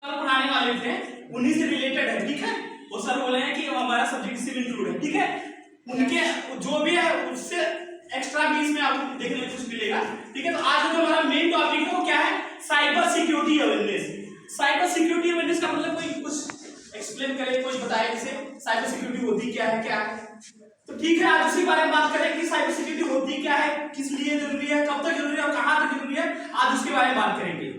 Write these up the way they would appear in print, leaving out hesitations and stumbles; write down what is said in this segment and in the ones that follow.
पढ़ाने वाले थे उन्हीं से रिलेटेड है, ठीक है। वो सर बोले हैं कि हमारा सब्जेक्ट से इंक्लूड है, ठीक है। उनके जो भी है उससे एक्स्ट्रा भी इसमें आपको देखने को कुछ मिलेगा, ठीक है। तो आज जो हमारा मेन टॉपिक है वो क्या है, cyber security awareness. Cyber security awareness का मतलब कोई कुछ एक्सप्लेन करे, कोई बताए जैसे साइबर सिक्योरिटी होती क्या है। तो ठीक है, आज उसी बारे में बात करें कि साइबर सिक्योरिटी होती क्या है, किस लिए जरूरी है, कब तक जरूरी है और कहां तक जरूरी है, आज उसके बारे में बात करेंगे।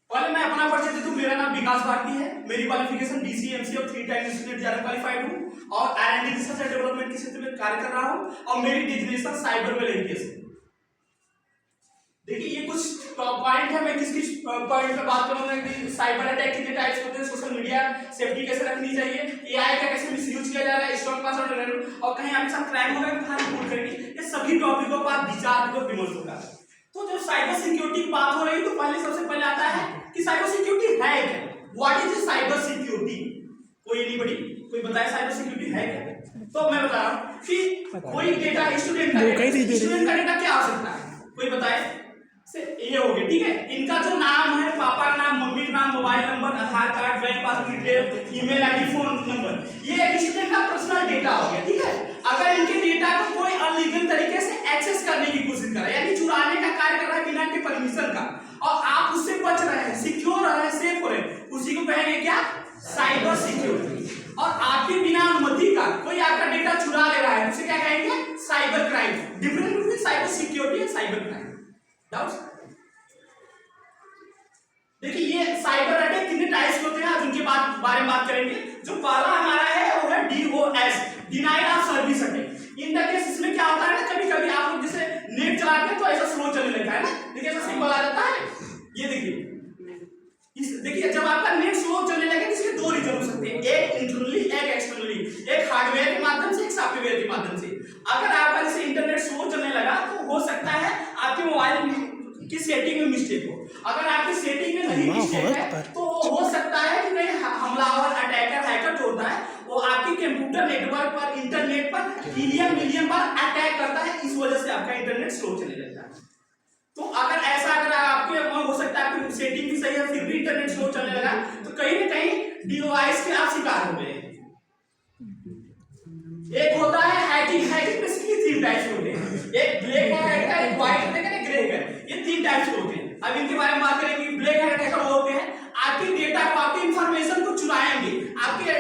पहले मैं अपना परिचय दे दूं, मेरा नाम विकास भारती है, मेरी क्वालिफिकेशन बीसीएमसी और 3 टाइम स्टूडेंट जनरल क्वालिफाइड हूं और आरएनडी रिसर्च एंड डेवलपमेंट के क्षेत्र में कार्य कर रहा हूं और मेरी डिजिग्नेशन साइबर वेल एमपीएस है। देखिए ये कुछ पॉइंट है, मैं किस किस पॉइंट पे बात करूंगा कि साइबर अटैक कितने टाइप्स होते हैं, सोशल मीडिया सेफ्टी कैसे रखनी चाहिए, एआई का कैसे मिसयूज किया जा रहा है, स्टॉक मार्केट और कहीं आपके साथ क्राइम होगा तो कहां रिपोर्ट करेंगे, ये सभी टॉपिकों पर विचार विमर्श होगा। तो जब साइबर सिक्योरिटी की बात हो रही है तो पहले सबसे पहले आता है कि साइबर सिक्योरिटी है क्या, व्हाट इज साइबर सिक्योरिटी। कोई एनीबॉडी कोई बताए साइबर सिक्योरिटी है क्या। तो मैं बता रहा हूं कि कोई डेटा स्टूडेंट का डेटा क्या हो सकता है, कोई बताए से ये हो गया, ठीक है। इनका जो नाम है, पापा का नाम, मम्मी का नाम, mobile number, Aadhaar card, bank passbook detail, email ID, phone number, ये एक स्टूडेंट का पर्सनल डेटा हो गया, ठीक है। अगर इनके डेटा को कोई अनलीगल तरीके से एक्सेस करने की कोशिश कर रहा है, यानी चुराने का कार्य कर रहा है बिना के परमिशन का, और आप उससे बच रहे हैं, सिक्योर रहे हैं, सेफ हो रहे हैं, उसी को कहेंगे क्या, साइबर सिक्योरिटी। और आपके बिना अनुमति का कोई आपका डेटा चुरा ले रहा है, उसे क्या कहेंगे, cyber crime. Difference between cyber security and cyber crime. देखिए ये साइबर अटैक कितने टाइप्स होते हैं, आज उनके बारे में बात करेंगे। जो पहला हमारा है वो है DOS, denial of service attack. In the case इसमें क्या होता है ना, कभी कभी आप लोग जैसे नेट चलाते हैं तो ऐसा स्लो चलने लगता है ना, देखिए ऐसा सिंबल आ जाता है, ये देखिए जब आपका नेट स्लो चलने लगे तो इसके दो रीजन हो सकते हैं, एक इंटरनली एक एक्सटर्नली, एक हार्डवेयर के माध्यम से एक सॉफ्टवेयर के माध्यम से। अगर आपका जैसे इंटरनेट स्लो चलने लगा तो हो सकता है आपके मोबाइल की सेटिंग में मिस्टेक हो। अगर आपकी सेटिंग में नहीं मिस्टेक है तो हो सकता है कि कहीं हमलावर, अटैकर, हैकर जो होता है वो आपके कंप्यूटर नेटवर्क पर, इंटरनेट पर मिलियन बार अटैक करता है, इस वजह से आपका इंटरनेट स्लो चलने लगता है। तो अगर ऐसा अगर आपके हो सकता है आपकी सेटिंग भी सही है फिर भी इंटरनेट स्लो चलने लगा तो कहीं ना कहीं DOS के आप शिकार हो गए। एक होता है हैकिंग बेसिकली 3 टाइप्स होते हैं, एक ब्लैक हैट का, एक व्हाइट हैट का, एक ग्रे हैट, ये 3 टाइप्स होते हैं। अब इनके बारे में बात करेंगे। ब्लैक हैट हैकर वो होते हैं आपके डेटा को, आपकी इंफॉर्मेशन को चुराएंगे, आपके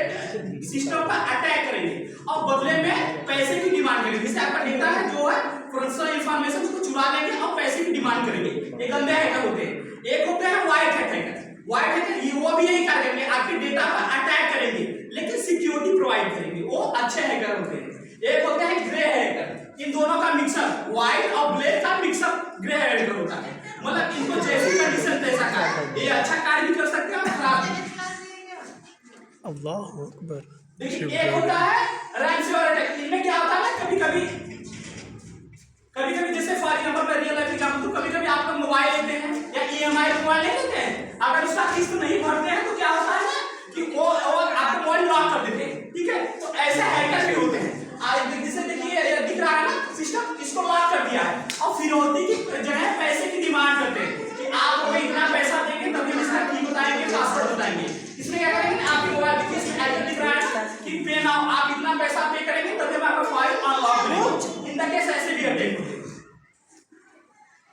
सिस्टम पर अटैक करेंगे और बदले में पैसे की डिमांड करेंगे। जैसे आपका डेटा है जो है पर्सनल इंफॉर्मेशन उसको चुरा लेंगे और पैसे की डिमांड करेंगे, ये गंदे हैकर होते हैं। एक होते हैं व्हाइट हैकर, व्हाइट हैकर वो भी यही कार्य करेंगे, आपके डेटा पर अटैक करेंगे लेकिन सिक्योरिटी प्रोवाइड करेंगे, वो अच्छे हैकर होते हैं। एक होते हैं ग्रे हैकर, इन दोनों का मिक्सअप, व्हाइट और ब्लैक का मिक्सअप ग्रे हैकर होता है। मतलब इनको जैसी कंडीशन तैसा कार्य, ये अच्छा कार्य भी कर सकते हैं और खराब भी। अल्लाह अकबर। देखिए एक होता है रैंसमवेयर अटैक, इनमें क्या होता है कभी कभी जैसे फॉर एग्जांपल मैं रियल लाइफ एग्जांपल दूं, कभी कभी आप लोग मोबाइल लेते हैं या EMI मोबाइल ले लेते हैं, अगर उसका किस्त नहीं भरते हैं तो क्या होता है ना कि वो आपका मोबाइल लॉक कर देते हैं, ठीक है। तो ऐसे हैकर भी होते हैं। आज जैसे देखिए दिख रहा है ना सिस्टम, इसको लॉक कर दिया है और फिरौती की जगह पैसे की डिमांड करते हैं कि आप हमें इतना पैसा देंगे तभी हम इसका की बताएंगे, पासवर्ड बताएंगे। इसमें क्या करेंगे, आपके मोबाइल देखिए इसमें आइकन दिख रहा है कि पे नाउ, आप इतना पैसा पे करेंगे तभी हम आपका फाइल अनलॉक करेंगे। इन द केस ऐसे भी अटैक होते हैं।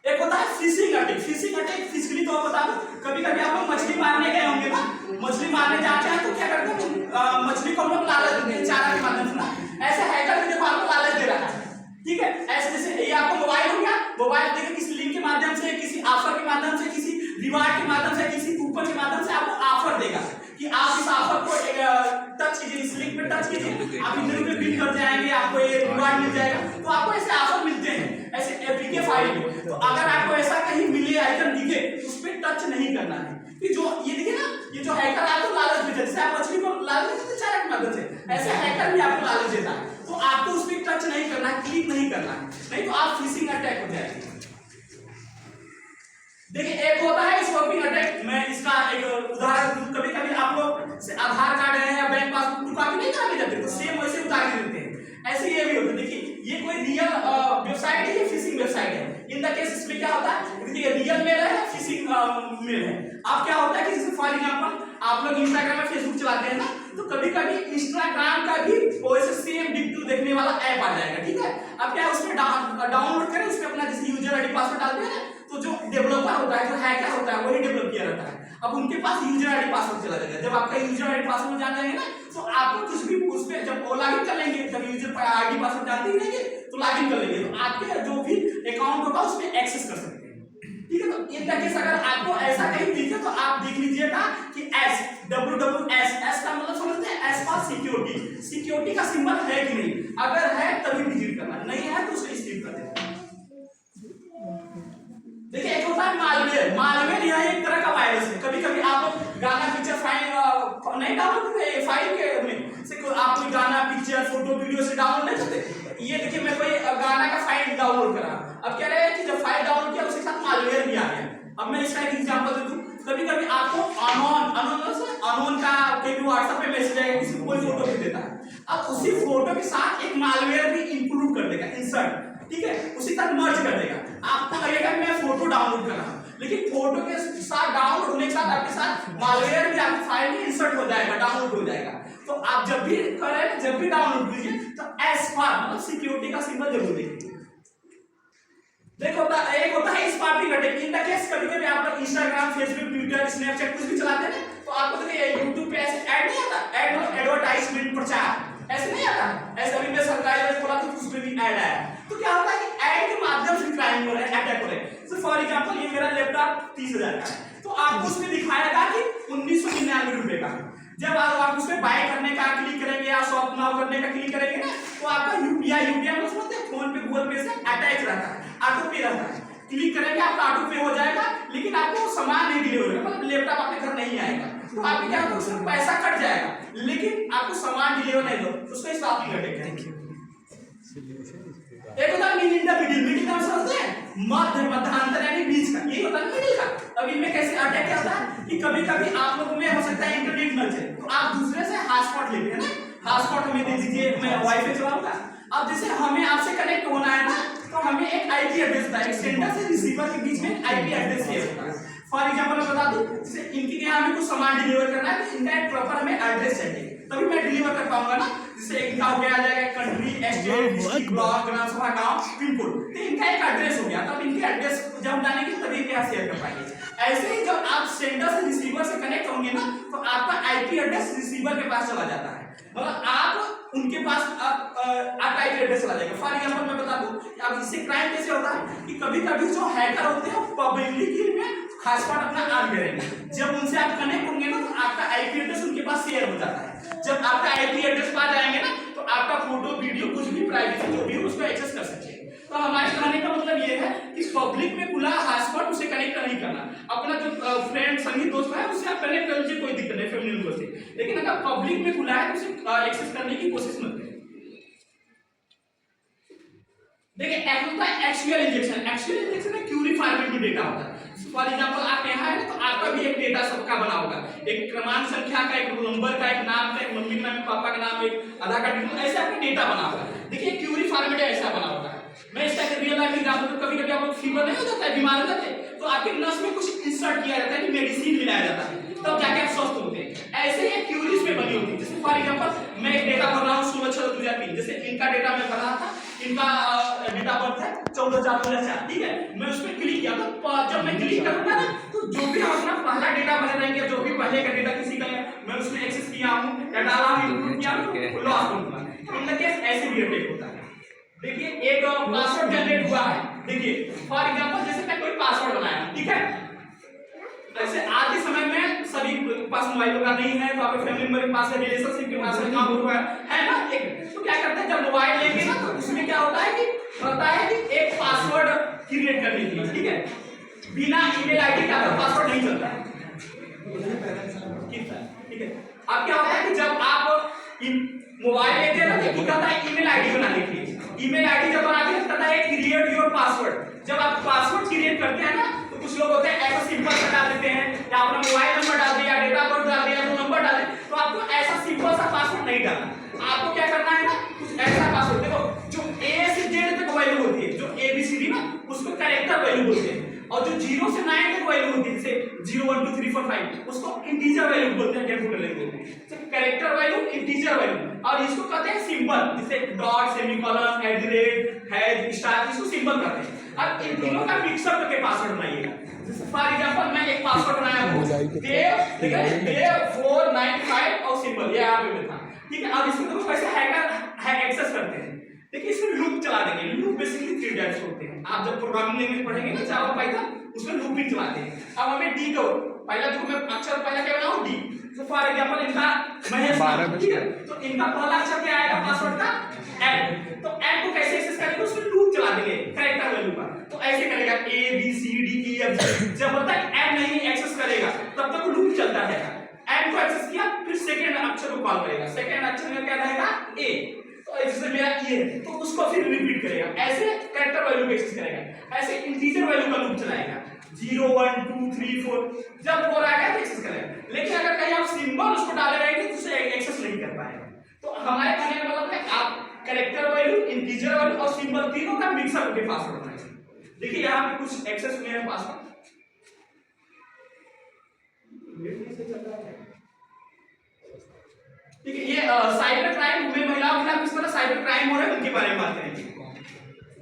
एक होता है phishing attack. Phishing attack physically तो बता दो, कभी कभी आप लोग मछली मारने गए होंगे ना, मछली मारने जाते हैं तो क्या करते हैं, मछली को हम लोग लालच देते हैं चारा के माध्यम से ना, ऐसे हैकर भी देखो आपको लालच दे रहा है, ठीक है। ऐसे जैसे ये आपको मोबाइल हो गया, मोबाइल देखिए किसी लिंक के माध्यम से, किसी ऑफर के माध्यम से, किसी रिवार्ड के माध्यम से, किसी कूपन के माध्यम से आपको ऑफर देगा कि आप इस ऑफर को टच कीजिए, इस लिंक पे टच कीजिए, आप इतने रुपए बिल कर जाएंगे, आपको ये रिवार्ड मिल जाएगा। तो आपको ऐसे ऑफर मिलते हैं ऐसे एपीके फाइल में। तो अगर आपको ऐसा कहीं मिले आइकन दिखे उस पर टच नहीं करना है, कि जो ये देखिए ना, ये जो हैकर आपको लालच देता है, जैसे आप मछली को लालच देते हैं चारा के माध्यम से, ऐसे हैकर भी आपको लालच देता है, तो आपको उस पर टच नहीं करना है, क्लिक नहीं करना है, नहीं तो आप फिशिंग अटैक हो जाएगा। देखिए एक होता है स्टॉकिंग अटैक, मैं इसका एक उदाहरण दूं। कभी कभी आप लोग से आधार कार्ड है या बैंक पासबुक उठा के नहीं करा जाते तो सेम वैसे उतार के देते हैं, ऐसे ये भी होता है। देखिए ये कोई रियल वेबसाइट है, ये फिशिंग वेबसाइट है। इन द केस इसमें क्या होता है, देखिए रियल मेल है। अब क्या होता है कि जैसे फॉर एग्जांपल आप लोग इंस्टाग्राम या फेसबुक चलाते हैं ना, तो कभी कभी इंस्टाग्राम का भी वैसे सेम डिटेल देखने वाला ऐप आ जाएगा, ठीक है। अब क्या है उसमें डाउनलोड करें, उसमें अपना जैसे यूजर आईडी पासवर्ड डालते हैं ना, तो जो डेवलपर होता है, जो हैकर होता है, वही डेवलप किया रहता है। अब उनके पास यूजर आईडी पासवर्ड चला जाएगा। जब आपका यूजर आईडी पासवर्ड जान जाएंगे ना, तो आपको कुछ भी उस पे जब लॉगिन कर लेंगे, जब यूजर आईडी पासवर्ड जानते ही रहेंगे तो लॉगिन कर लेंगे, तो आपके जो भी अकाउंट होगा उसमें एक्सेस कर सकते हैं, ठीक है। तो इन केस अगर आपको ऐसा कहीं दिखे तो आप देख लीजिएगा कि एस WWS का मतलब समझते हैं, एस फॉर सिक्योरिटी, सिक्योरिटी का सिंबल है कि नहीं, अगर है तभी डिलीट करना, नहीं है तो उसे स्किप कर देना। देखिए एक होता है मालवेयर, मालवेयर यह एक तरह का वायरस है। कभी कभी आप गाना पिक्चर फाइल नहीं डाउनलोड करते फाइल के में से आप कोई गाना पिक्चर फोटो वीडियो से डाउनलोड नहीं करते। ये देखिए मैं कोई गाना का फाइल डाउनलोड करा, अब क्या रहा है कि जब फाइल डाउनलोड किया उसके साथ मालवेयर भी आ गया। अब मैं इसका एक एग्जांपल दे दूं, कभी कभी आपको अनोन का कभी व्हाट्सएप पे मैसेज आएगा, किसी को कोई फोटो भेज देता है, अब उसी फोटो के साथ एक मालवेयर भी इंक्लूड कर देगा, इंसर्ट, ठीक है, उसी साथ मर्ज कर देगा। आपको लगेगा कि मैं फोटो डाउनलोड कर रहा हूं, लेकिन फोटो के साथ डाउनलोड होने के साथ आपके साथ मालवेयर भी आपकी फाइल में इंसर्ट हो जाएगा, डाउनलोड हो जाएगा। तो आप जब भी करें, जब भी डाउनलोड कीजिए तो एस फॉर मतलब सिक्योरिटी का सिंबल जरूर देखिए। देखो एक होता है sparking attack. In the case कभी कभी आप लोग इंस्टाग्राम, फेसबुक, ट्विटर, स्नैपचैट कुछ भी चलाते हैं तो आपको देखिए यूट्यूब पे ऐसे ऐड नहीं आता, ऐड मतलब एडवर्टाइजमेंट, प्रचार ऐसे नहीं आता है। ऐसे अभी मैं सरकारी खोला तो उसमें भी ऐड आया, तो क्या होता है कि ऐड के माध्यम से क्राइम हो रहा है, अटैक हो रहा है। तो फॉर एग्जांपल ये मेरा लैपटॉप 30,000 का है, तो आपको उसमें दिखाएगा कि 1999 रुपए का। जब आप उसमें बाय करने का क्लिक करेंगे या शॉप नाउ करने का क्लिक करेंगे ना, तो आपका यूपीआई में समझते हैं फोन पे, गूगल पे से अटैच रहता है, ऑटो पे रहता है। क्लिक करेंगे आपका ऑटो पे हो जाएगा, लेकिन आपको सामान नहीं डिलीवर होगा, मतलब लैपटॉप आपके घर नहीं आएगा, तो आपके क्या होगा उसमें पैसा कट जाएगा, लेकिन आपको सामान डिलीवर नहीं होगा, उसको स्टॉपिंग अटैक है। एक होता है mid in the middle, middle का समझते हैं, मध्यांतर यानी बीच का, ये होता है मिडिल का। अब इनमें कैसे अटैक क्या होता है कि कभी कभी आप लोगों में हो सकता है इंटरनेट न चले, तो आप दूसरे से हॉटस्पॉट लेते हैं ना, हॉटस्पॉट हमें दे दीजिए, मैं वाईफाई चलाऊंगा। अब जैसे हमें आपसे कनेक्ट होना है ना, तो हमें एक आईपी एड्रेस होता है, एक सेंडर से रिसीवर के बीच में आईपी एड्रेस शेयर होता है। फॉर एग्जांपल मैं बता दूं, जैसे इनके यहाँ हमें कुछ सामान डिलीवर करना है, तो इनका एक प्रॉपर हमें एड्रेस चाहिए, तभी मैं डिलीवर कर पाऊंगा ना। जैसे इनका हो गया आ जाएगा कंट्री, स्टेट, डिस्ट्रिक्ट, ब्लॉक, ग्राम सभा, गांव, पिन कोड, तो इनका एक एड्रेस हो गया, तब इनके एड्रेस जब हम जानेंगे तभी क्या शेयर कर पाएंगे। ऐसे ही जब आप सेंडर से रिसीवर से कनेक्ट होंगे ना, तो आपका आईपी एड्रेस रिसीवर के पास चला जाता है, मतलब आप उनके पास आपका आईपी एड्रेस चला जाएगा। फॉर एग्जांपल मैं बता दूं, अब इससे क्राइम कैसे होता है कि कभी कभी जो हैकर होते हैं पब्लिकली में हॉटस्पॉट अपना ऑन करेंगे, जब उनसे आप कनेक्ट होंगे ना, तो आपका आईपी एड्रेस उनके पास शेयर हो जाता है। जब आपका आईपी एड्रेस पा जाएंगे ना, तो आपका फोटो, वीडियो, कुछ भी प्राइवेसी जो भी हो उसको एक्सेस कर सकते हैं। तो हमारे कहने का मतलब ये है कि पब्लिक में खुला हॉटस्पॉट उसे कनेक्ट नहीं करना, अपना जो फ्रेंड, संगी, दोस्त है उससे आप कनेक्ट कर लीजिए, कोई दिक्कत नहीं, फैमिली मेंबर से, लेकिन अगर पब्लिक में खुला है तो उसे एक्सेस करने की कोशिश मत करें। देखिए एक होता है एक्सक्यूएल इंजेक्शन। एक्सक्यूएल इंजेक्शन में क्यूरी फॉर्मेट में डेटा होता है। फॉर एग्जांपल आप यहाँ है तो आपका भी एक डेटा सबका बना होगा, एक क्रमांक संख्या का, एक नंबर का, एक नाम का, एक मम्मी का नाम, पापा का नाम, एक आधार कार्ड, ऐसे आपका डेटा बना होगा। देखिए क्यूरी फॉर्मेट ऐसा बना होगा। मैं इसका रियल लाइफ एग्जांपल, कभी कभी आप लोग फीवर नहीं हो जाता है, बीमार हो जाते हैं, तो आपके नस में कुछ इंसर्ट किया जाता है, कि मेडिसिन मिलाया जाता है, तब जाके आप स्वस्थ होते हैं। ऐसे ही क्यूरीज में बनी होती है। जैसे फॉर एग्जांपल मैं एक डेटा भर रहा हूँ 16/6/2003, जैसे इनका डेटा मैं भर रहा था, इनका डेटा बर्थ है 14/4/2004, ठीक है। मैं उस पर क्लिक किया, तो जब मैं क्लिक करूंगा ना, तो जो भी हम अपना पहला डेटा भर रहेंगे, जो भी पहले का डेटा किसी का मैं उसमें एक्सेस किया हूं या डाला हूं, इनपुट किया हूं, लॉस करूंगा। इन केस ऐसे भी अटैक होता है। देखिए एक पासवर्ड जनरेट हुआ है, देखिए फॉर एग्जांपल जैसे मैं कोई पासवर्ड बनाया, ठीक है, ऐसे आज के समय में सभी के पास मोबाइल होगा, नहीं है तो आपके फैमिली मेंबर के पास है, रिलेशनशिप के पास है, काम हुआ है ना, एक तो क्या करते हैं जब मोबाइल लेंगे ना, तो उसमें क्या होता है कि होता है कि एक पासवर्ड क्रिएट करने के लिए, ठीक है, बिना ईमेल आईडी का पासवर्ड नहीं चलता है, ठीक है। अब क्या होता है कि जब आप मोबाइल लेते हैं ना, तो कहता है ईमेल आईडी बनाने के लिए, ईमेल आईडी जब बनाते हैं कहता है क्रिएट योर पासवर्ड। जब आप पासवर्ड क्रिएट करते हैं ना, तो कुछ लोग होते हैं ऐसा सिंपल सा डाल देते हैं, या अपना मोबाइल नंबर डाल दिया, डेट ऑफ बर्थ डाल दिया, तो नंबर डाल, तो आपको ऐसा सिंपल सा पासवर्ड नहीं डालना। आपको क्या करना है ना, कुछ ऐसा पासवर्ड, देखो जो ए से जेड तक वैल्यू होती है, जो ABCD ना उसको कैरेक्टर वैल्यू बोलते हैं। और जो 0 से 9 तक वैल्यू होती है, जैसे 0 1 2 3 4 5, उसको इंटीजर वैल्यू बोलते हैं कंप्यूटर लैंग्वेज में। तो कैरेक्टर वैल्यू, इंटीजर वैल्यू, और इसको कहते हैं सिंबल, जैसे डॉट, सेमीकोलन, @ हैश, स्टार, इसको सिंबल कहते हैं। अब इन तीनों का मिक्सअप करके पासवर्ड बनाइएगा। जैसे फॉर एग्जांपल मैं एक पासवर्ड बनाया हूं, देव 495 और सिंबल, ये यहां पे था, ठीक है। अब इसको देखो कैसे हैकर एक्सेस करते हैं। देखिए इसमें लूप चला देंगे। लूप बेसिकली 3 टाइप्स होते हैं। आप जब प्रोग्रामिंग लैंग्वेज पढ़ेंगे ना जावा पाइथन, उसमें लूपिंग चलाते हैं। अब हमें डी को पहला जो मैं अक्षर पहला क्या बनाऊं, डी। तो फॉर एग्जांपल इनका महेश नाम, ठीक है, तो इनका पहला अक्षर क्या आएगा पासवर्ड का, ऐड। तो ऐड को कैसे एक्सेस करेंगे, उसमें लूप चला देंगे कैरेक्टर वैल्यू का। तो ऐसे करेगा A B C D E F G, जब तक ऐड नहीं एक्सेस करेगा तब तक लूप चलता रहेगा। ऐड को एक्सेस किया, फिर सेकंड अक्षर को कॉल करेगा। सेकंड अक्षर में क्या रहेगा, A, तो जैसे मेरा ये है तो उसको फिर रिपीट करेगा। ऐसे कैरेक्टर वैल्यू को एक्सेस करेगा। ऐसे इंटीजर वैल्यू का लूप चलाएगा, 0 1 2 3 4, जब 4 आ गया तो एक्सेस करेगा। लेकिन अगर कहीं आप सिंबल उसको डाले रहेंगे तो उसे एक्सेस नहीं कर पाएगा। तो हमारे कहने का मतलब है आप कैरेक्टर वैल्यू, इंटीजर वैल्यू और सिंबल तीनों का मिक्सअप करके पासवर्ड बनाएंगे। देखिए यहाँ पे कुछ एक्सेस हुए हैं पासवर्ड। ठीक है, ये साइबर क्राइम में महिलाओं के खिलाफ किस तरह साइबर क्राइम हो रहा है उनके बारे में बात करेंगे।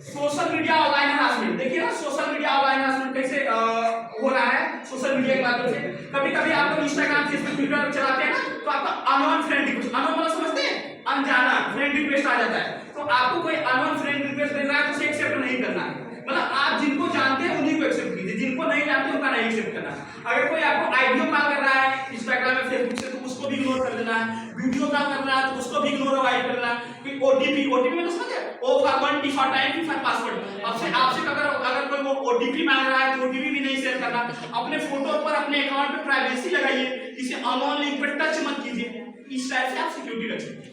सोशल मीडिया ऑनलाइन हरासमेंट, देखिए ना सोशल मीडिया ऑनलाइन हरासमेंट कैसे हो रहा है सोशल मीडिया के माध्यम से। कभी कभी आप लोग इंस्टाग्राम, फेसबुक, ट्विटर चलाते हैं ना, तो आपका अननोन फ्रेंड रिक्वेस्ट, अननोन मतलब समझते हैं, अनजाना फ्रेंड रिक्वेस्ट आ जाता है। तो आपको कोई अननोन फ्रेंड रिक्वेस्ट भेज रहा है तो उसे एक्सेप्ट नहीं करना है। मतलब आप जिनको जानते हैं उन्हीं को एक्सेप्ट कीजिए, जिनको नहीं जानते उनका नहीं एक्सेप्ट करना। अगर कोई आपको आइडियो कॉल कर रहा है इंस्टाग्राम में, फेसबुक से, तो उसको भी इग्नोर कर देना है। वीडियो कॉल कर रहा है तो उसको भी इग्नोर अवॉइड करना है। फिर ओटीपी मतलब समझे, O for 1 T for time, T for password. आपसे अगर कोई वो ओटीपी मांग रहा है तो ओटीपी भी नहीं शेयर करना। अपने फोटो पर, अपने अकाउंट पे प्राइवेसी लगाइए, किसी अननोन लिंक पर टच मत कीजिए। इस टाइप से आप सिक्योरिटी रखिए।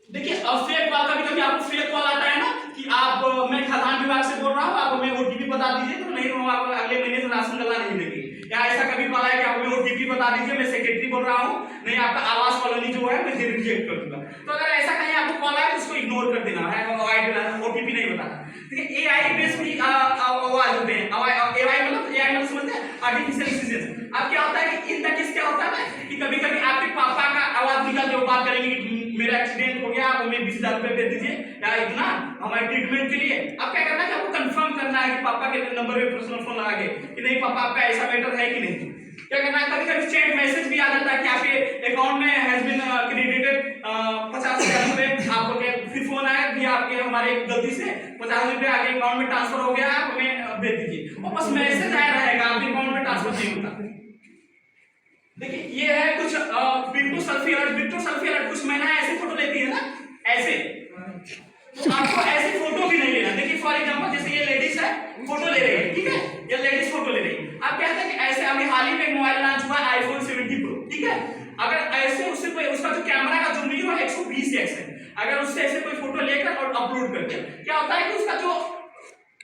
देखिए फेक कॉल, कभी कभी आपको फेक कॉल आता है ना कि आप, मैं खाद्यान्न विभाग से बोल रहा हूँ, आप हमें ओटीपी बता दीजिए, तो नहीं हम आपको अगले महीने से राशन डलवा नहीं देंगे। या ऐसा कभी कॉल आया कि आप हमें ओटीपी बता दीजिए, मैं सेक्रेटरी बोल रहा हूँ, नहीं आपका आवास कॉलोनी जो है मैं रिजेक्ट कर दूंगा। तो अगर ऐसा कहीं आपको कॉल आए तो उसको इग्नोर कर देना है, अवॉइड करना, ओटीपी नहीं बताना। ठीक है, एआई बेस्ड भी आवाज होते हैं। एआई मतलब समझते हैं, आर्टिफिशियल इंटेलिजेंस। अब क्या होता है कि इनका केस क्या होता है कि कभी कभी आपके पापा का आवाज निकाल के वो बात करेंगे कि मेरा एक्सीडेंट हो गया, आप हमें 20,000 रुपए दे दीजिए या इतना हमारे ट्रीटमेंट के लिए। अब क्या करना है कि आपको कंफर्म करना है कि पापा के नंबर पे पर्सनल फोन लगा के कि नहीं पापा आपका ऐसा मैटर है कि नहीं। क्या करना है, कभी कभी चैट मैसेज भी आ जाता है कि आपके अकाउंट में हैज बीन क्रेडिटेड 50,000 रुपए, आपको फिर फोन आया कि आपके हमारे गलती से 50 रुपए आपके अकाउंट में ट्रांसफर हो गया, आप हमें भेज दीजिए। और बस मैसेज आया रहेगा, आपके अकाउंट में ट्रांसफर नहीं होता। देखिए ये है कुछ बिट्टू सेल्फी अलर्ट। कुछ महिलाएं ऐसे फोटो लेती है ना, ऐसे, तो आपको ऐसे फोटो भी नहीं लेना। देखिए फॉर एग्जांपल जैसे ये लेडीज है, फोटो ले रही है, ठीक है, ये लेडीज फोटो ले रही है। आप कहते हैं कि ऐसे अभी हाल ही में एक मोबाइल लॉन्च हुआ iPhone 70 Pro, ठीक है, अगर ऐसे उससे कोई उसका जो कैमरा का जूम है 120x है, अगर उससे ऐसे कोई फोटो लेकर और अपलोड करते हैं, क्या होता है कि उसका जो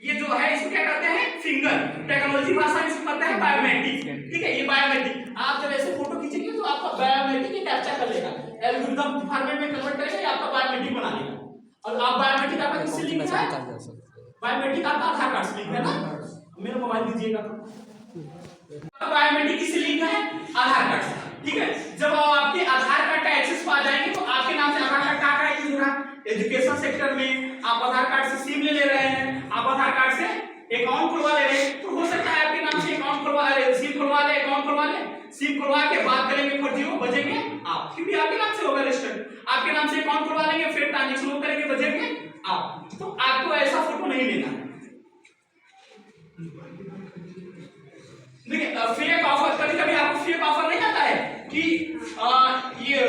ये जो है इसको क्या कहते हैं, फिंगर टेक्नोलॉजी भाषा में इसको कहते हैं बायोमेट्रिक। ठीक है, ये बायोमेट्रिक आप जब ऐसे फोटो खींचेंगे तो आपका बायोमेट्रिक कैप्चर कर लेगा, एल्गोरिथम फॉर्मेट में कन्वर्ट करेगा, आपका बायोमेट्रिक बना देगा। और आप बायोमेट्रिक आपका किससे लिंक है, बायोमेट्रिक आपका आधार कार्ड से लिंक है ना, मेरा मोबाइल दीजिएगा। बायोमेट्रिक किससे लिंक है, आधार कार्ड से। ठीक है, जब आपके आधार कार्ड का एक्सेस पा जाएंगे तो आपके नाम से आधार कार्ड का यूज हो रहा है। एजुकेशन सेक्टर में आप आधार कार्ड से सिम ले रहे हैं, आप आधार कार्ड से अकाउंट खुलवा ले रहे हैं, तो हो सकता है आपके नाम से अकाउंट खुलवा ले, सिम खुलवा ले, अकाउंट खुलवा ले, सिम खुलवा के बात करेंगे फर्जी हो बजेंगे आप, क्योंकि आपके नाम से होगा रजिस्टर्ड, आपके नाम से अकाउंट खुलवा लेंगे, फिर ट्रांजेक्शन करेंगे बजेंगे आप। तो आपको ऐसा फोटो नहीं लेना है। देखिए फेक ऑफर, कभी कभी आपको फेक ऑफर नहीं आता है कि ये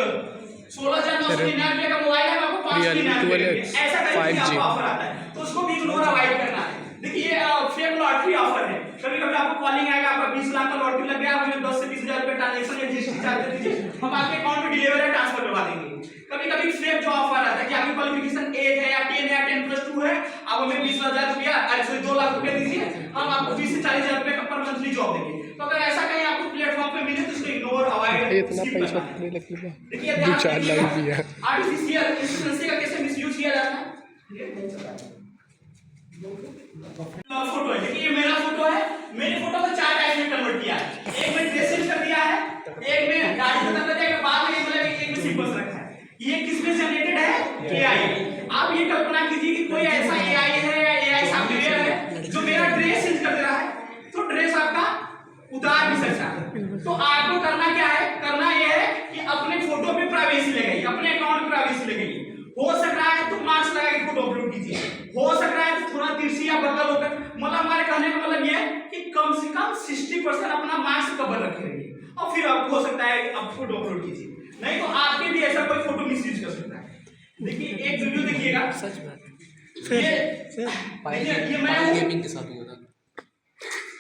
16,999 का मोबाइल है, आपको 599 ऐसा करके आपको ऑफर आता है, तो उसको भी इग्नोर अवॉइड करना है। देखिए ये फेक लॉटरी ऑफर है। कभी कभी आपको कॉलिंग आएगा, आपका 20 लाख का लॉटरी लग गया, हमें 10 से 20,000 रुपए ट्रांजेक्शन या जीएसटी चार्ज दे दीजिए, हम आपके अकाउंट में डिलीवर है ट्रांसफर करवा देंगे। कभी कभी फेक जो ऑफर आता है कि आपकी क्वालिफिकेशन 8 है या 10 है या 10+2 है, आप हमें 20,000 रुपया, अरे 2 लाख रुपया दीजिए, हम आपको 20 से 40,000 रुपए का पर मंथली जॉब देंगे। तो अगर ऐसा कहीं आपको प्लेटफॉर्म पे मिले तो उसको इग्नोर अवॉइड, इतना पैसा नहीं लगेगा। देखिए 2-4 लाख भी है। आर्टिफिशियल इंटेलिजेंस का कैसे मिसयूज किया जाता है। फोटो है, देखिए ये मेरा फोटो है, मेरी फोटो को 4 टाइप में कन्वर्ट किया है। एक में ड्रेस चेंज कर दिया है, एक में गाड़ी खत्म कर दिया है, बाद में मतलब एक में सिंपल रखा है। ये किसमें जनरेटेड है? एआई। आप ये कल्पना कीजिए कि कोई ऐसा एआई है या एआई सॉफ्टवेयर है जो मेरा ड्रेस चेंज कर दे रहा है, तो ड्रेस आपका उतार भी सकता है। तो आपको करना क्या है? करना ये है कि अपने फोटो पे प्राइवेसी लगाइए, अपने अकाउंट पे प्राइवेसी लगाइए। हो सक रहा है तो मास्क लगा के फोटो अपलोड कीजिए, हो सक रहा है तो थोड़ा तिरछी या बगल होकर, मतलब हमारे कहने का मतलब ये है कि कम से कम 60% अपना मास्क कवर रखे रहिए, और फिर आपको हो सकता है आप फोटो अपलोड कीजिए, नहीं तो आपके भी ऐसा कोई फोटो मिसयूज कर सकता है। देखिए एक वीडियो देखिएगा, सच बात ये मैं गेमिंग के साथ ही होता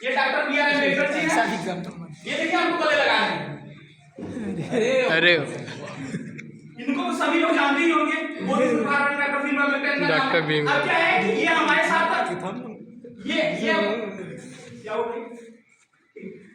ये doctor B are Ambedkar ji हैं, ये देखिए आपको गले लगा है। अरे इनको तो सभी लोग जानते ही होंगे, डॉक्टर भीम। अब क्या है कि ये हमारे साथ ये क्या हो गई,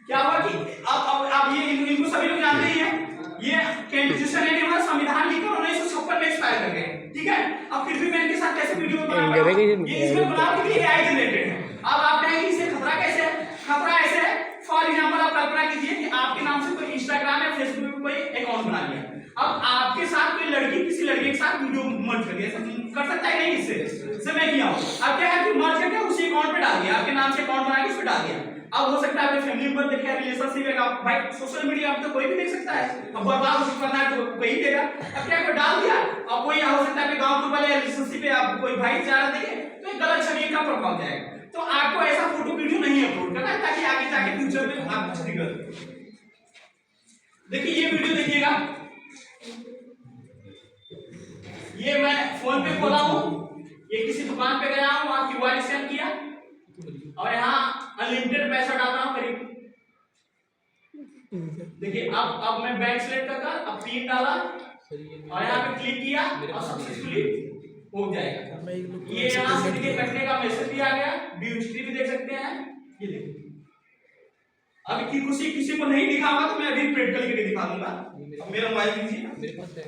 क्या हुआ कि अब ये इनको सभी लोग जानते ही हैं। ये कॉन्स्टिट्यूशन है, हमारा संविधान लिखकर 1956 में एक्सपायर कर गए, ठीक है। अब फिर भी मैं इनके साथ कैसे वीडियो बना रहा हूं, ये इसमें बनाओ कि ये एआई जनरेटेड है। अब आप कहेंगे इससे खतरा कैसे है? खतरा ऐसे है, फॉर एग्जांपल आप कल्पना कीजिए कि आपके नाम से कोई इंस्टाग्राम या फेसबुक पे कोई अकाउंट बना लिया, अब आपके साथ कोई लड़की किसी लड़के के साथ वीडियो मर्ज कर दिया, कर सकता है नहीं, इससे मैं किया हूं। अब क्या है कि मर्ज करके उसी अकाउंट पे डाल दिया, आपके नाम से अकाउंट बना के उस पे डाल दिया। अब हो सकता है आपके फैमिली मेंबर देखे, रिलेशनशिप है, आप भाई सोशल मीडिया पे तो कोई भी देख सकता है, अब बर्बाद हो सकता है तो कोई देगा। अब क्या कोई डाल दिया, अब कोई हो सकता है गांव वाले रिलेशनशिप पे आप कोई भाईचारा देखे, तो एक गलत छवि का प्रभाव जाएगा। तो आपको ऐसा फोटो वीडियो नहीं अपलोड करना है, ताकि आगे जाके फ्यूचर में आप कुछ नहीं कर। देखिए ये वीडियो देखिएगा, ये मैं फोन पे खोला हूं, ये किसी दुकान पे गया हूं, वहां क्यूआर स्कैन किया और यहाँ अनलिमिटेड पैसा डाल रहा हूं करीब। देखिए अब मैं बैंक सेलेक्ट कर अब पिन डाला और यहाँ पे क्लिक किया और सक्सेसफुली हो जाएगा। ये यहाँ से देखिए कटने का मैसेज भी आ गया, व्यू हिस्ट्री भी देख सकते हैं। ये देखिए अभी की किसी को नहीं दिखाऊंगा तो मैं अभी प्रिंट करके दिखा दूंगा। अब मेरा मोबाइल दीजिए, मेरे पास है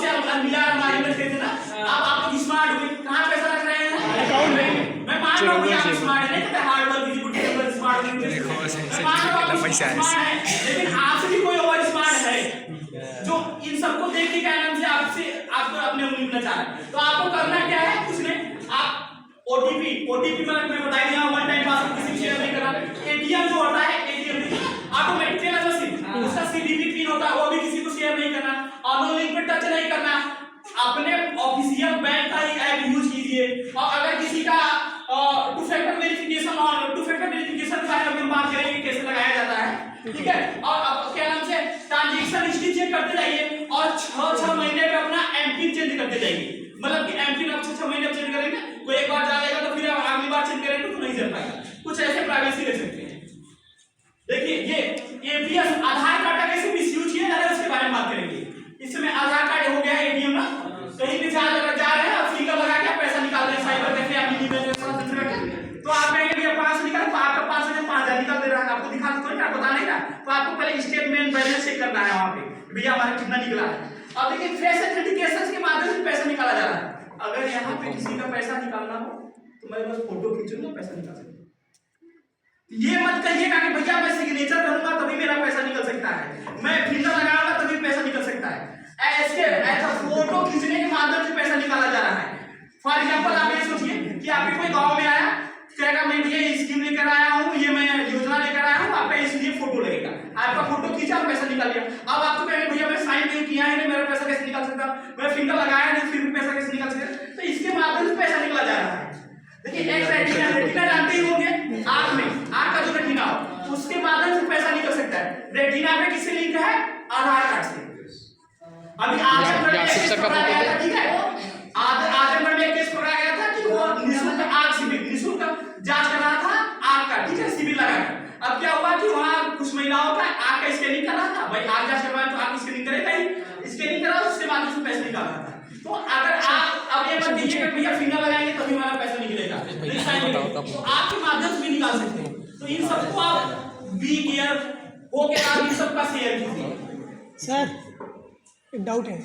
से मिला हमारे में थे ना। अब आप स्मार्ट हुए, कहां पैसा रख रहे हैं? अकाउंट में। मैं मान रहा हूं कि आप स्मार्ट है, नहीं तो हार्ड वर्क कीजिए, गुड टेबल स्मार्ट नहीं है, पैसा है, लेकिन आपसे भी कोई और स्मार्ट है जो इन सबको देख के क्या नाम से आपको अपने उंगली में नचा रहा है। तो आपको करना क्या है, कुछ नहीं, आप ओटीपी मैं बता दिया, वन टाइम पासवर्ड किसी शेयर नहीं करना। एटीएम जो होता है, एटीएम ऑटोमेटिक है ना, सिम उसका सीवीवी पिन होता है, वो भी किसी को शेयर नहीं करना, ऑनलाइन लिंक पे टच नहीं करना, अपने ऑफिशियल बैंक का ही ऐप यूज कीजिए। और अगर किसी का टू फैक्टर वेरिफिकेशन के बारे में हम बात करेंगे कैसे लगाया जाता है, ठीक है। और अब क्या नाम से ट्रांजैक्शन हिस्ट्री चेक करते जाइए और 6 महीने पे अपना एमपिन चेंज करते जाइए, मतलब कि एमपिन आप 6 महीने चेंज करेंगे, कोई एक बार डालेगा तो फिर अगली बार चेंज करेंगे तो नहीं चल पाएगा। कुछ ऐसे प्राइवेसी ले सकते हैं। देखिए ये एपीएस आधार कार्ड का कैसे मिसयूज किया जा रहा है उसके बारे में बात करेंगे। इसमें आधार कार्ड हो गया है एटीएम ना, कहीं भी जा रहे हैं आप फिंगर लगा के पैसा निकाल रहे हैं साइबर कैफे या मिनी में, तो आप कहेंगे भैया 500 निकाल, तो आपका 5,000 निकल दे रहा है, आपको दिखा तो नहीं, बता नहीं रहा, तो आपको पहले स्टेटमेंट बैलेंस चेक करना है वहां पे, भैया हमारा कितना निकला है। अब देखिए फेस ऑथेंटिकेशन के माध्यम से पैसा निकाला जा रहा है। अगर यहाँ पे किसी का पैसा निकालना हो तो मैं बस फोटो खींचूंगा, पैसा निकाल सकता हूँ। ये मत कहिएगा कि भैया मैं सिग्नेचर करूंगा तभी मेरा पैसा निकल सकता है, मैं फिंगर लगाऊंगा तभी पैसा निकल सकता है। ऐसा फोटो खींचने के माध्यम से पैसा निकाला जा रहा है। फॉर एग्जांपल आप ये सोचिए कि आपके कोई गांव में आया, कहेगा मैं भैया स्कीम लेकर आया हूँ, ये मैं योजना लेकर आया हूँ, आपका इसलिए फोटो लगेगा, आपका फोटो खींचा और पैसा निकाल लिया। अब आपको कहेंगे भैया मैं साइन नहीं किया है, मेरा पैसा कैसे निकाल सकता, मैं फिंगर लगाया नहीं फिर भी पैसा कैसे निकाल सकता, तो इसके माध्यम से पैसा निकाला जा रहा है। देखिए एक रेटिना जानते ही होंगे, आंख में, आंख का जो रेटिना हो उसके माध्यम से पैसा निकल सकता है। रेटिना पे किससे लिंक है? आधार कार्ड से। अभी आजमगढ़ में केस पकड़ा गया था, ठीक है, आजमगढ़ में केस पकड़ा गया था कि वो निःशुल्क आंख सिविल निःशुल्क जांच कर रहा था आंख का, ठीक है, सिविल लगाकर। अब क्या हुआ कि वहाँ कुछ महिलाओं का आंख का स्कैनिंग कर रहा था, भाई आंख जांच करवाए तो आंख स्कैनिंग करेगा ही, स्कैनिंग करा उसके माध्यम से पैसा निकाल रहा था। तो अगर आप अब ये मत दीजिएगा भैया फिंगर लगाएंगे तभी हमारा पैसा निकलेगा, तो आपके माध्यम से भी निकाल सकते हैं। तो इन सबको आप बी केयर हो के आप इन सबका शेयर कीजिए। सर एक डाउट है,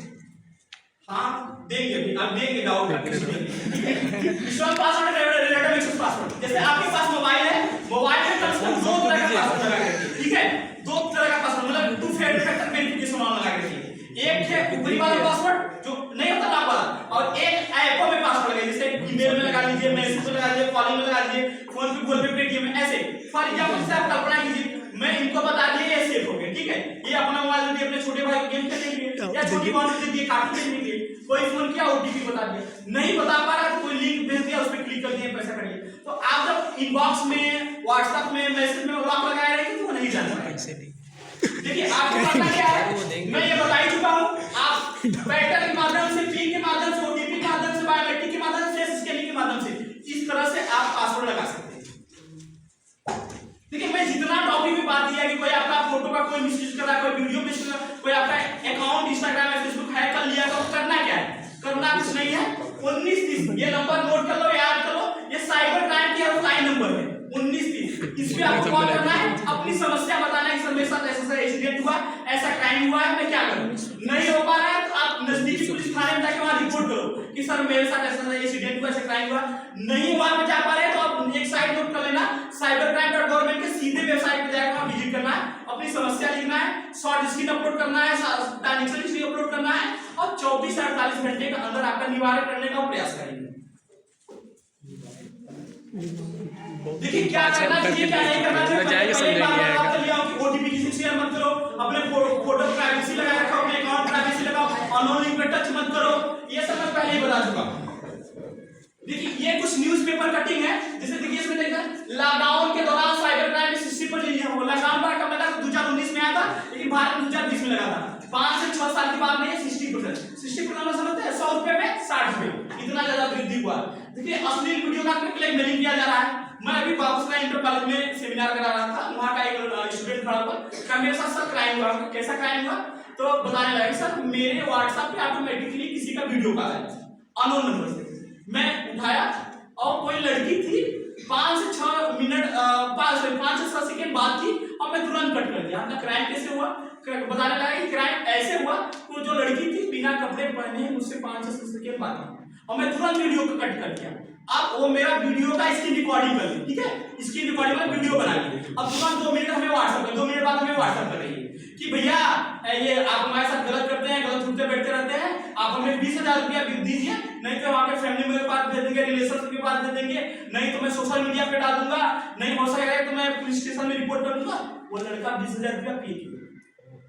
हाँ देंगे अभी, आप देंगे डाउट विश्वास पासवर्ड रिलेटेड विश्वास पासवर्ड। जैसे आपके पास मोबाइल है, मोबाइल में कम से कम 2 तरह का पासवर्ड लगा के रखिए, ठीक है, 2 तरह का पासवर्ड मतलब 2 फैक्टर वेरिफिकेशन वाला लगा के रखिए। एक है ऊपरी वाला पासवर्ड जो नहीं होता लॉक वाला, और एक ऐपों में पासवर्ड लगाइए, जैसे ईमेल में लगा लीजिए, मैसेज में लगा लीजिए, कॉलिंग में लगा लीजिए, फोन पे, गूगल पे, पेटीएम में, ऐसे। फॉर एग्जांपल से आप कल्पना कीजिए मैं इनको बता दिया ये सेफ हो गया, ठीक है, ये अपना मोबाइल दे दिए अपने छोटे भाई को गेम खेलने के लिए या छोटी बहन को दे दिए कार्टून देखने के लिए, कोई फोन किया ओटीपी बता दिया, नहीं बता पा रहा तो कोई लिंक भेज दिया, उस पर क्लिक कर दिए, पैसा करिए। तो आप जब इनबॉक्स में, व्हाट्सएप में, मैसेज में लॉक लगाए रहेंगे तो वो नहीं जान पाएंगे। देखिए आपको पता क्या है, मैं ये बता ही चुका हूँ, आप पैटर्न के माध्यम से, पिन के माध्यम से, ओटीपी के माध्यम से, बायोमेट्रिक के माध्यम से, स्कैनिंग के माध्यम से इस तरह से आप पासवर्ड लगा सकते हैं। देखिए मैं जितना टॉपिक में बात किया कि कोई आपका फोटो का कोई मिसयूज कर रहा है, कोई वीडियो मिस कर रहा है, कोई आपका अकाउंट इंस्टाग्राम या फेसबुक हैक कर लिया, तो करना क्या है? करना कुछ नहीं है, 1930 ये नंबर नोट कर लो, याद कर लो, ये साइबर क्राइम की हेल्पलाइन नंबर है 1930। इस पे आपको कॉल करना है, अपनी समस्या बताना है कि सर मेरे साथ ऐसा एक्सीडेंट हुआ, ऐसा क्राइम हुआ है, मैं क्या करूं? नहीं हो पा रहा है तो आप नजदीकी पुलिस थाने में जाके वहां रिपोर्ट करो कि सर मेरे साथ ऐसा एक्सीडेंट हुआ, ऐसा क्राइम हुआ। नहीं वहां पे जा पा रहे तो आप एक साइट नोट कर लेना, cybercrime.government के सीधे वेबसाइट पे जाकर वहां विजिट करना है, अपनी समस्या लिखना है, शॉर्ट स्क्रीन अपलोड करना है, ट्रांजैक्शन हिस्ट्री अपलोड करना है और 24 से 48 घंटे के अंदर आपका निवारण करने का प्रयास करेंगे। देखिए क्या करना चाहिए, क्या नहीं करना चाहिए, ओटीपी किसी शेयर मत करो, अपने फोटो प्राइवेसी लगा रखो, अपने अकाउंट प्राइवेसी लगाओ, अननोन लिंक पे टच मत करो, ये सब मैं पहले ही बता चुका हूं। देखिए ये कुछ न्यूज़पेपर कटिंग है, जैसे देखिए इसमें देखा लॉकडाउन के दौरान साइबर क्राइम में 60% लिया हुआ, लॉकडाउन का कब लगा 2019 में आया था, लेकिन भारत में 2020 में लगा था, 5 से 6 साल के बाद में 60% समझते हैं, 100 रुपए में 60 रुपए, इतना ज्यादा वृद्धि हुआ। देखिए अश्लील वीडियो का ब्लैकमेलिंग किया जा रहा है। मैं अभी बाबूसराय इंटर कॉलेज में सेमिनार करा रहा था, वहां का एक स्टूडेंट खड़ा हुआ, क्या मेरे साथ सर क्राइम हुआ, कैसा क्राइम हुआ, तो बताने लगा सर मेरे व्हाट्सएप पे ऑटोमेटिकली किसी का वीडियो कॉल आया अननोन नंबर से, मैं उठाया और कोई लड़की थी, 5 से 6 मिनट 5 से 6 सेकंड बात की और मैं तुरंत कट कर दिया। आपका क्राइम कैसे हुआ, बताने लगा कि क्राइम ऐसे हुआ, वो जो लड़की थी बिना कपड़े पहने मुझसे 5 से 6 सेकंड बात की और मैं तुरंत वीडियो को कट कर दिया। अब वो मेरा वीडियो का स्क्रीन रिकॉर्डिंग कर ली, ठीक है, स्क्रीन रिकॉर्डिंग में वीडियो बना ली, अब तुरंत 2 मिनट हमें व्हाट्सएप कर, 2 मिनट बाद हमें व्हाट्सएप कर रही है कि भैया ये आप हमारे साथ गलत करते हैं, गलत उठते बैठते रहते हैं, आप हमें 20,000 रुपया दीजिए, नहीं तो वहां के फैमिली मेरे पास भेज देंगे, रिलेशन के पास भेज देंगे, नहीं तो मैं सोशल मीडिया पे डाल दूंगा, नहीं हो सकेगा तो मैं पुलिस स्टेशन में रिपोर्ट कर दूंगा। वो लड़का 20,000 रुपया पे किया।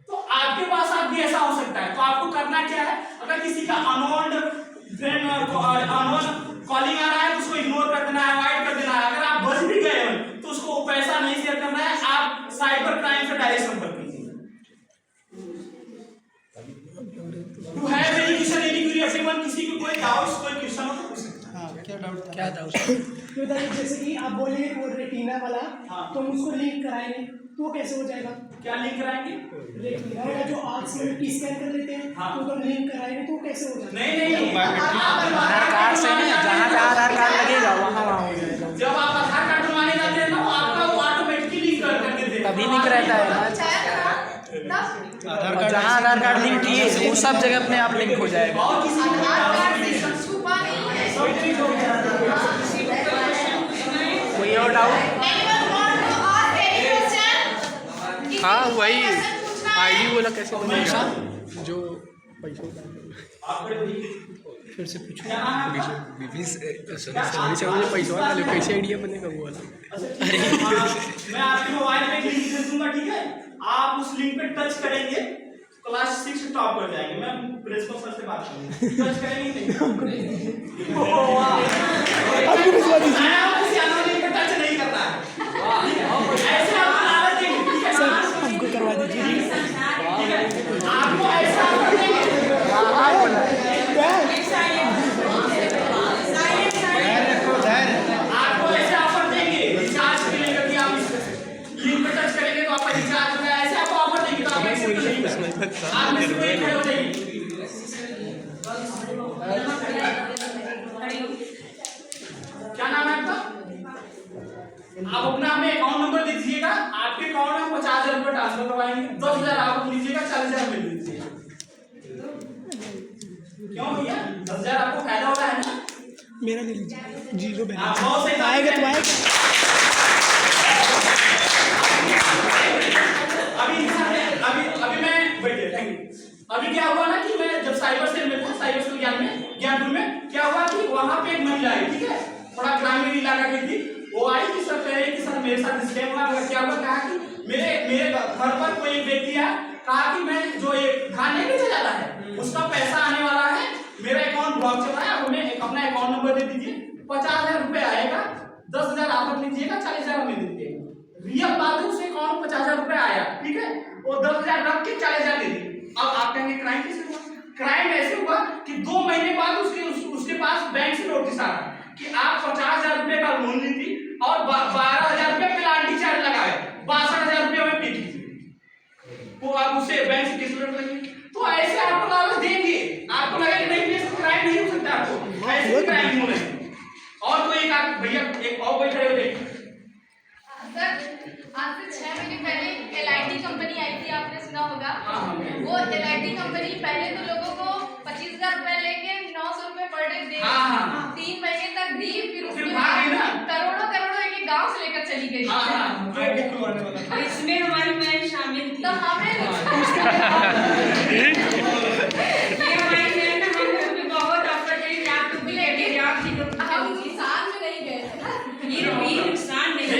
तो आपके पास आप भी ऐसा हो सकता है, तो आपको करना क्या है, अगर किसी का अननोन कॉलिंग आ रहा है तो उसको इग्नोर कर देना है, अवॉइड कर देना है। अगर आप बच भी गए हो तो उसको पैसा नहीं शेयर करना है, आप साइबर क्राइम से डायरेक्ट संपर्क कीजिए। To have any question, any query everyone, किसी को कोई डाउट्स, कोई क्वेश्चन हो तो पूछ सकते हैं। हां क्या डाउट तो जैसे कि आप बोले वो रेटिना वाला, तो हम उसको लिंक कराएंगे तो वो कैसे हो जाएगा? क्या लिंक कराएंगे? रेटिना वाला जो आंख से स्कैन कर लेते हैं, तो हम लिंक कराएंगे तो कैसे हो जाएगा? नहीं आधार कार्ड से नहीं, जहाँ आधार कार्ड लगेगा वहाँ हो जाएगा। जब आप आधार कार्ड बनवाने जाते हैं ना, आपका वो ऑटोमेटिकली लिंक कर देते हैं, तभी लिंक रहता है ना, जहाँ आधार कार्ड लिंक किए वो सब जगह अपने आप लिंक हो जाएगा। और किसी कोई और डाउट? हाँ वही आईडी बोला कैसे बनेगा, जो पैसों का फिर से पूछो पैसा वाला कैसे आइडिया बनेगा वो वाला। अरे मैं आपके मोबाइल में लिंक भेज दूंगा, ठीक है, आप उस लिंक पे टच करेंगे क्लास 6 टॉप कर जाएंगे। मैं प्रिंसिपल सर से बात करूंगा, टच करेंगे नहीं टच नहीं करना है, ऐसे आप लालच देंगे, ठीक है सर हमको करवा दीजिए, आपको ऐसा कर देंगे, आपको ऐसे ऑफर देंगे रिचार्ज के लिए कि आप इस लिंक पे टच करेंगे तो आपका रिचार्ज होगा, ऐसे आपको ऑफर देंगे तो आप ऐसे आप खड़े हो जाइए। क्या नाम है आपका? आप अपना हमें अकाउंट नंबर दे दीजिएगा, आपके अकाउंट में 50,000 रुपये ट्रांसफर करवाएंगे, 10,000 आप लीजिएगा, 40,000 मिल लीजिएगा। क्यों भैया 10,000 आपको फायदा हो रहा है ना? मेरा ले लीजिए, 0 हाँ, बैलेंस बहुत सही बात आएगा है। तो आएगा। अभी मैं बैठिए, थैंक यू। अभी क्या हुआ ना कि मैं जब साइबर सेल में था, साइबर सेल ज्ञानपुर में क्या हुआ कि वहां पे एक महिला आई, ठीक है, थोड़ा ग्रामीण इलाका की थी। वो आई कि सर कह रही कि सर मेरे साथ स्कैम हुआ। क्या हुआ, कहा कि मेरे घर पर कोई एक व्यक्ति है, कहा कि मैं जो ये धान नहीं बेचा जाता है उसका पैसा आने वाला है, मेरा अकाउंट ब्लॉक चल रहा है, हमें अपना अकाउंट नंबर दे दीजिए, 50,000 रुपए आएगा, 10,000 आप रख लीजिएगा, 40,000 हमें दे दीजिएगा। रियल बात है, उसे अकाउंट 50,000 रुपए आया, ठीक है, वो 10,000 रख के 40,000 दे दी। अब आप कहेंगे क्राइम कैसे हुआ? क्राइम ऐसे हुआ कि 2 महीने बाद उसके पास बैंक से नोटिस आ रहा कि आप 50,000 रुपए का लोन ली थी और 12,000 रुपए पेनाल्टी चार्ज लगाए, 62,000 रुपए में पी थी। वो आप उससे बैंक से किस रेट लगे? तो ऐसे आपको लालच देंगे, आपको लगेगा नहीं ये क्राइम नहीं हो सकता, आपको ऐसे क्राइम हो रहे हैं। और कोई एक आप भैया एक और कोई खड़े हो देखिए सर, आज से 6 महीने पहले LIT कंपनी आई थी, आपने सुना होगा। वो LIT कंपनी पहले तो लोगों को 25,000 रुपए लेके 900 रुपए पर डे दे, 3 महीने तक दी, फिर उसके बाद करोड़ों एक गांव से लेकर चली गई। इसमें हमारी बहन शामिल थी। तो हमें ये हमारी बहन ना, हम लोग भी बहुत ऑफर करी कि आप लोग भी लेके जाओ, आप लोग हम नुकसान में नहीं गए थे ना। ये नुकसान नहीं है।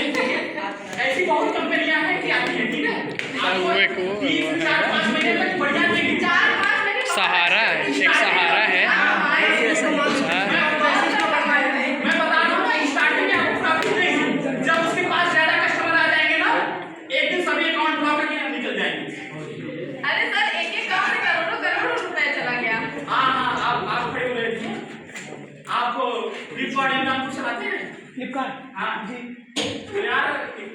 ऐसी बहुत कंपनियां हैं कि आती है, ठीक है, आपको 3-4-5 महीने तक बढ़िया देगी। 4-5 महीने सहारा है, एक सहारा है। मैं बता रहा हूँ ना, स्टार्टिंग में आपको प्रॉफिट नहीं है, जब उसके पास ज्यादा कस्टमर आ जाएंगे ना, एक दिन सभी अकाउंट ब्लॉक करके निकल जाएंगे। अरे सर, एक गांव से करोड़ों रुपए चला गया। हाँ, आप खड़े हो रहे थे, आप फ्लिपकार्ट कुछ चलाते हैं? फ्लिपकार्ट हाँ जी। तो यार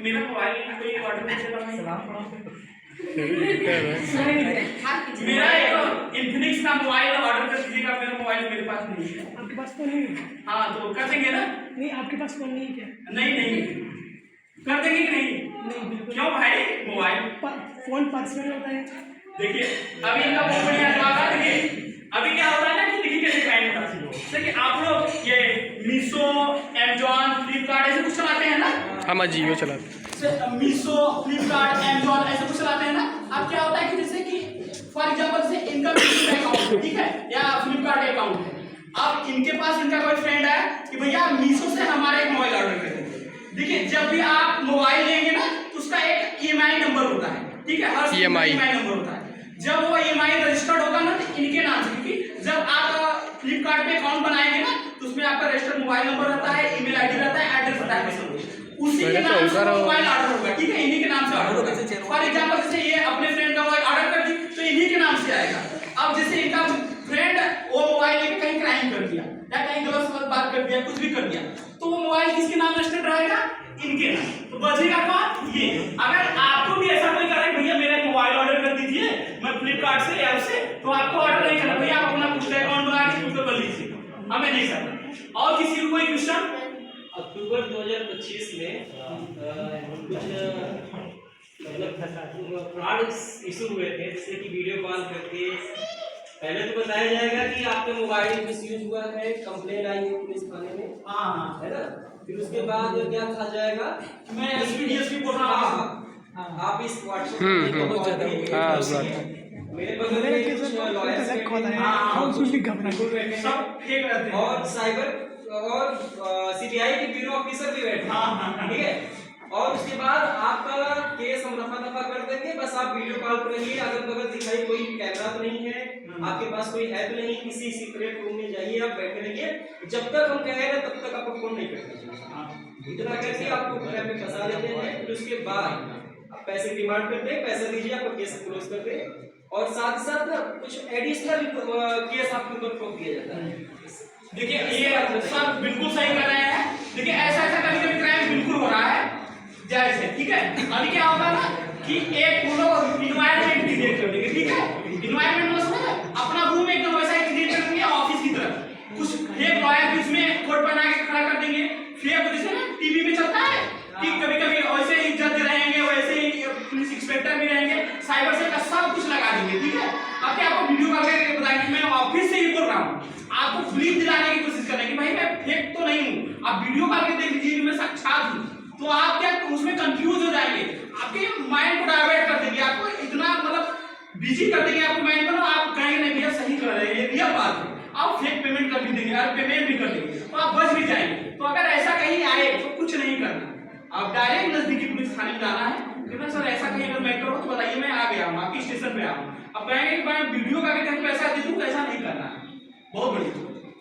मेरा मोबाइल कोई ऑर्डर नहीं चला। मेरा एक इन्फिनिक्स का मोबाइल ऑर्डर कर दीजिएगा, मेरा मोबाइल मेरे पास नहीं है। आपके पास फोन नहीं है? हाँ तो कर देंगे ना? नहीं, आपके पास फोन नहीं है क्या? नहीं कर देंगे कि नहीं? नहीं, बिल्कुल। क्यों भाई, मोबाइल फोन पर्सनल होता है। देखिए अभी इनका बहुत बढ़िया जवाब है। देखिए अभी क्या होता है ना कि देखिए कैसे क्राइम होता है। देखिए आप लोग ये मीशो, अमेजॉन, फ्लिपकार्ट ऐसे कुछ चलाते हैं ना? हम जियो चलाते हैं। मीशो, फ्लिपकार्ट, अमेजॉन ऐसे कुछ चलाते हैं ना? अब क्या होता है कि जैसे कि फॉर एग्जांपल जैसे इनका अकाउंट है, ठीक है, या फ्लिपकार्ट अकाउंट है, अब इनके पास इनका कोई फ्रेंड है कि भैया मीशो से हमारे एक मोबाइल ऑर्डर कर दीजिए। देखिए जब भी आप मोबाइल लेंगे ना तो उसका एक EMI नंबर होता है, ठीक है, हर EMI नंबर होता है। जब वो EMI रजिस्टर्ड होगा ना तो इनके नाम से, क्योंकि जब आप फ्लिपकार्ट पे अकाउंट बनाएंगे ना तो उसमें आपका रजिस्टर्ड मोबाइल नंबर रहता है, ईमेल आईडी रहता है, एड्रेस रहता है, उसी के नाम से मोबाइल ऑर्डर होगा, ठीक है, इन्हीं के नाम से ऑर्डर होगा। फॉर एग्जांपल जैसे ये अपने फ्रेंड का मोबाइल ऑर्डर कर दी तो इन्हीं के नाम से आएगा। अब जैसे इनका फ्रेंड वो मोबाइल लेके कहीं क्राइम कर दिया या कहीं गलत बात कर दिया, कुछ भी कर दिया, तो वो मोबाइल किसके नाम रजिस्टर्ड रहेगा? इनके नाम। तो बचेगा कौन? ये। अगर आपको भी ऐसा कोई करे भैया मेरा मोबाइल ऑर्डर कर दीजिए मैं फ्लिपकार्ट से या उससे, तो आपको ऑर्डर नहीं करना भैया, आप अपना खुद का अकाउंट बना के खुद को कर लीजिए, हमें नहीं करना। और किसी को कोई क्वेश्चन? अक्टूबर 2025 में कुछ मतलब फ्रॉड इशू हुए थे, जैसे कि वीडियो कॉल करके पहले तो बताया जाएगा कि आपके मोबाइल मिसयूज हुआ है, कंप्लेन आई है पुलिस थाने में, हाँ है ना, फिर उसके बाद क्या कहा जाएगा, मैं एसपीडीएसपी बोल रहा हूँ। आप इस व्हाट्सएप मेरे बगल में कुछ लॉयर्स अलग कॉल आया, हाँ, हम सुन घबरा सब फेक रहते हैं। और साइबर और CBI के ब्यूरो ऑफिसर भी बैठे, ठीक है, और उसके बाद आपका केस हम रफा दफा कर देंगे, बस आप वीडियो कॉल पर रहिए, अगर बगल दिखाई कोई कैमरा तो नहीं है, आपके पास कोई है तो नहीं, किसी सीक्रेट रूम में जाइए, आप बैठे रहिए, जब तक हम कह रहे हैं तब तक आपको फोन नहीं करना चाहिए। इतना करके आपको घर पे फंसा देते हैं, फिर उसके बाद आप पैसे डिमांड करते हैं, पैसा दीजिए, आपका केस क्लोज करते हैं, और साथ साथ ना कुछ एडिशनल केस आपके ऊपर ठोक दिया जाता है। देखिए ये सब बिल्कुल सही कर रहे हैं। देखिए ऐसा कभी कभी क्राइम बिल्कुल हो रहा है, जायज है, ठीक है। अभी क्या होगा ना कि एक वो लोग इन्वायरमेंट क्रिएट कर देंगे, ठीक है, इन्वायरमेंट में अपना रूम एकदम वैसा ही क्रिएट कर देंगे ऑफिस की तरह, कुछ फेक लॉयर भी उसमें कोट बना के खड़ा कर देंगे, फेक जैसे ना टीवी में चलता है कि कभी कभी वैसे ही जज रहेंगे, वैसे ही पुलिस इंस्पेक्टर भी रहेंगे, साइबर सेल का सब कुछ लगा देंगे, ठीक है। अब क्या आपको वीडियो कॉल करके बताएंगे, मैं ऑफिस से ही बोल रहा हूँ, तो आप क्या उसमें कंफ्यूज हो जाएंगे, आपके माइंड को डाइवर्ट कर देंगे, आपको इतना मतलब बिजी कर देंगे आपको माइंड को, आप कहेंगे नहीं भैया सही कर रहे हैं, ये रियल बात है, आप फेक पेमेंट कर भी देंगे और पेमेंट भी कर देंगे तो आप बच भी जाएंगे। तो अगर ऐसा कहीं आए तो कुछ नहीं करना, आप डायरेक्ट नजदीकी पुलिस थाने में जाना है कि सर ऐसा कहीं अगर मैटर हो तो बताइए, मैं आ गया हूँ आपके स्टेशन पे आऊँ। अब कहेंगे कि मैं वीडियो का भी कहीं पैसा दे दूँ, तो ऐसा नहीं करना है। बहुत बढ़िया,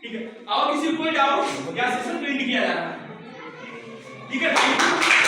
ठीक है। और किसी को कोई डाउट या सेशन पेंड किया जा रहा है, ठीक है।